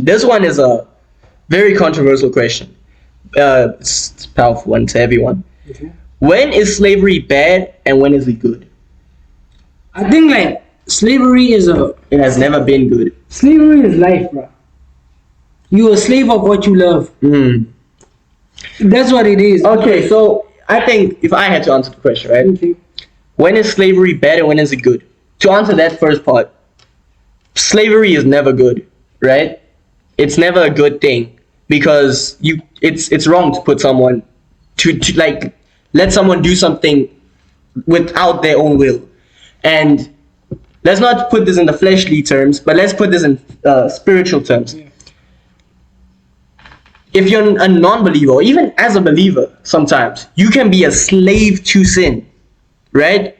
This one is a very controversial question. It's a powerful one to everyone. Okay. When is slavery bad and when is it good? I think like slavery is It has never been good. slavery is life, bro. You're a slave of what you love. That's what it is. Okay, so I think if I had to answer the question, right? Okay. When is slavery bad and when is it good? To answer that first part, slavery is never good, right? It's never a good thing because it's wrong to put someone to like let someone do something without their own will. And let's not put this in the fleshly terms, but let's put this in spiritual terms. Yeah. If you're a non-believer, or even as a believer, sometimes you can be a slave to sin, right?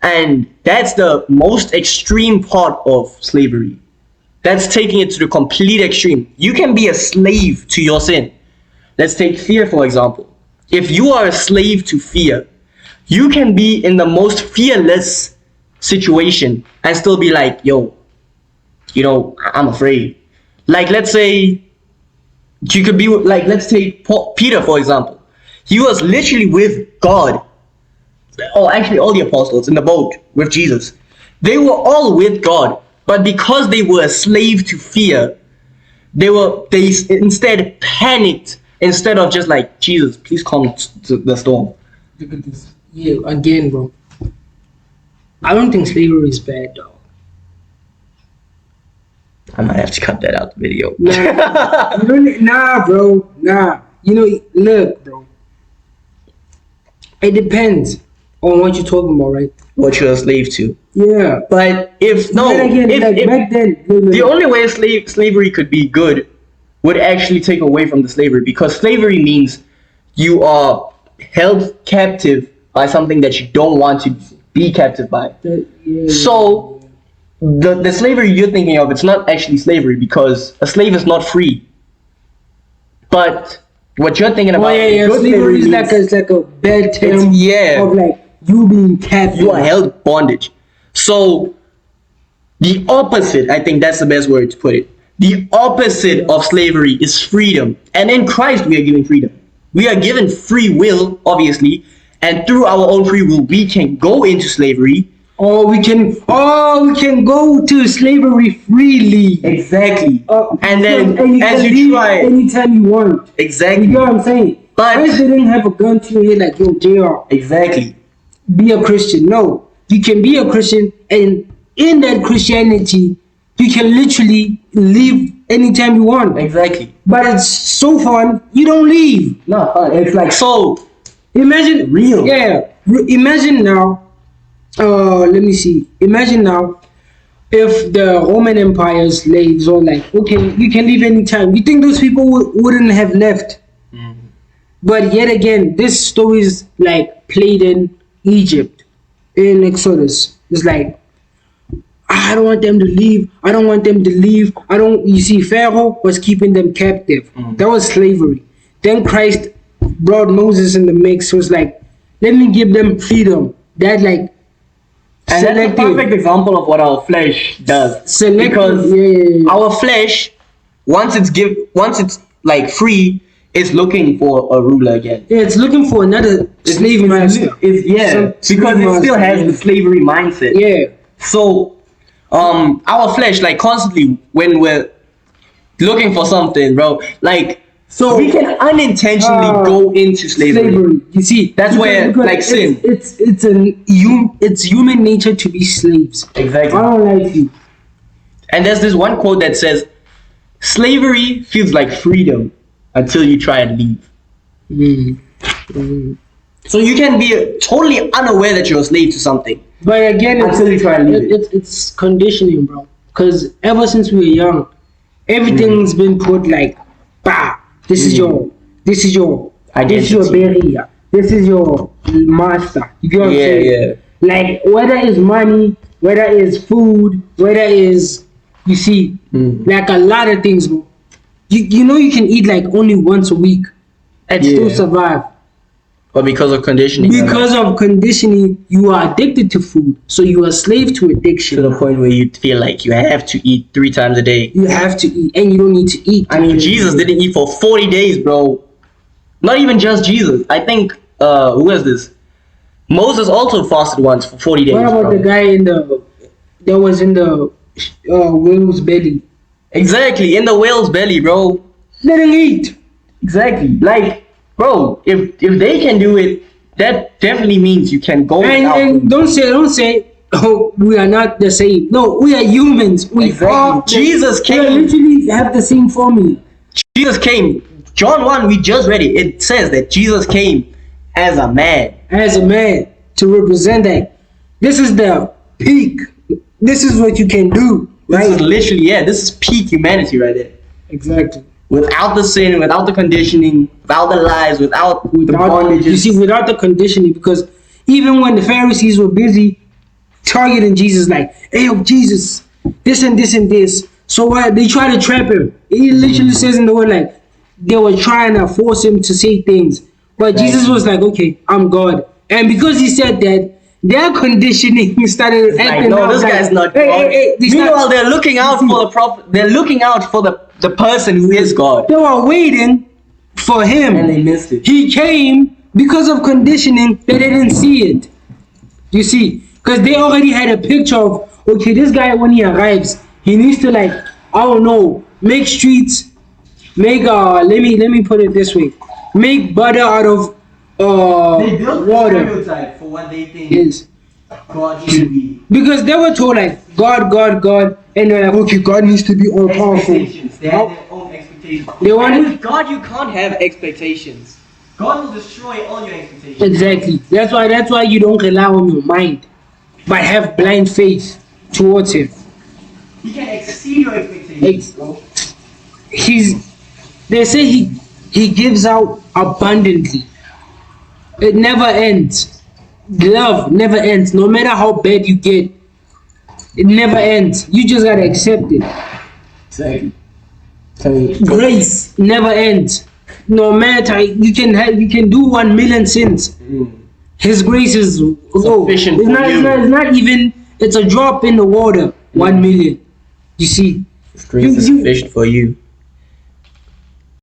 And that's the most extreme part of slavery. That's taking it to the complete extreme. You can be a slave to your sin. Let's take fear, for example. If you are a slave to fear, you can be in the most fearless situation and still be like, yo, I'm afraid. Like, let's say, you could be like, let's take Peter, for example. He was literally with God. Oh, actually, all the apostles in the boat with Jesus. They were all with God. But because they were a slave to fear, they instead panicked instead of just like, Jesus, please calm the storm. Look at this. Yeah, again, bro. I don't think slavery is bad, though. I might have to cut that out the video. Nah, bro. Nah. Look, bro. It depends on what you're talking about, right? What you're a slave to. Yeah. But Then again, back then, the only way slavery could be good would actually take away from the slavery, because slavery means you are held captive by something that you don't want to be captive by. So the slavery you're thinking of, it's not actually slavery, because a slave is not free. But what you're thinking about, slavery is like a bad term of like you being captive. You are held bondage. So the opposite, I think that's the best word to put it. The opposite of slavery is freedom. And in Christ we are given freedom. We are given free will, obviously, and through our own free will we can go into slavery. Or we can go to slavery freely. Exactly. And then and as you try anytime you want. Exactly. You know what I'm saying? But Christ didn't have a gun to your head like, yo, JR. Exactly. Be a Christian. No. You can be a Christian, and in that Christianity you can literally leave anytime you want. Exactly. But it's so fun, you don't leave. Not fun. It's like so imagine real. Yeah. Imagine now. Let me see. Imagine now if the Roman Empire slaves are like, okay, you can leave anytime. You think those people wouldn't have left? But yet again, this story is like played in Egypt, in Exodus. It's like, I don't want them to leave. I don't want them to leave. You see, Pharaoh was keeping them captive. That was slavery. Then Christ brought Moses in the mix. So it's like, let me give them freedom. That like, and that's a perfect example of what our flesh does. Because our flesh, once it's like free, is looking for a ruler again. Yeah, it's looking for another slave master. Because it still has the slavery mindset. Yeah. So, our flesh, like constantly when we're looking for something, bro, like, so we can unintentionally go into slavery. You see, that's where like sin. It's human nature to be slaves. Exactly. I don't like you. And there's this one quote that says, "Slavery feels like freedom until you try and leave." So you can be totally unaware that you're a slave to something. But again, until you try and leave it. It's conditioning, bro. Because ever since we were young, everything's been put like, bah. This is your identity. This is your barrier. This is your master. You get what I'm saying? Yeah. Like whether it's money, whether it's food, whether it's like a lot of things, bro. You know you can eat like only once a week and still survive. But because of conditioning. Because of conditioning, you are addicted to food. So you are a slave to addiction. To the point where you feel like you have to eat 3 times a day. You have to eat, and you don't need to eat. I mean, Jesus didn't eat for 40 days, bro. Not even just Jesus. I think, who is this? Moses also fasted once for 40 days. What about bro. the guy that was in the whale's belly? Exactly, in the whale's belly, bro. Didn't eat. Exactly. Like, bro, if they can do it, that definitely means you can go without And food. don't say, oh, we are not the same. No, we are humans. We Exactly. are Jesus We came. literally have the same formula. Jesus came. John 1, we just read it. It says that Jesus came as a man. As a man to represent that. This is the peak. This is what you can do, This is right? literally, this is peak humanity right there. Exactly. Without the sin, without the conditioning, without the lies, without the bondages. You see, without the conditioning, because even when the Pharisees were busy targeting Jesus, like, hey, yo, Jesus, this and this and this. So what? They try to trap him. He literally says in the word, like, they were trying to force him to say things. But Jesus was like, okay, I'm God. And because he said that, their conditioning started Like, acting no, out this like, guy's not hey, God. they Meanwhile, start- they're looking out for the prophet. They're looking out for the person who is God. They were waiting for him. And they missed it. He came because of conditioning. They didn't see it. You see, because they already had a picture of, okay, this guy when he arrives, he needs to, like, I don't know, make streets, make let me put it this way, make butter out of water. stereotype for what they think Yes. God should be. Because they were told, like, God, God, God, and they're like, okay, God needs to be all powerful. Expectations. They have their own expectations. They want And it- with God, you can't have expectations. God will destroy all your expectations. Exactly. That's why you don't rely on your mind, but have blind faith towards him. He can exceed your expectations, bro. They say he gives out abundantly. It never ends. Love never ends. No matter how bad you get, it never ends. You just gotta accept it. Exactly. Grace never ends. No matter you can do 1 million sins. His grace is Sufficient It's for not, you. it's not even. It's a drop in the water. 1 million. You see. Grace is You- sufficient for you.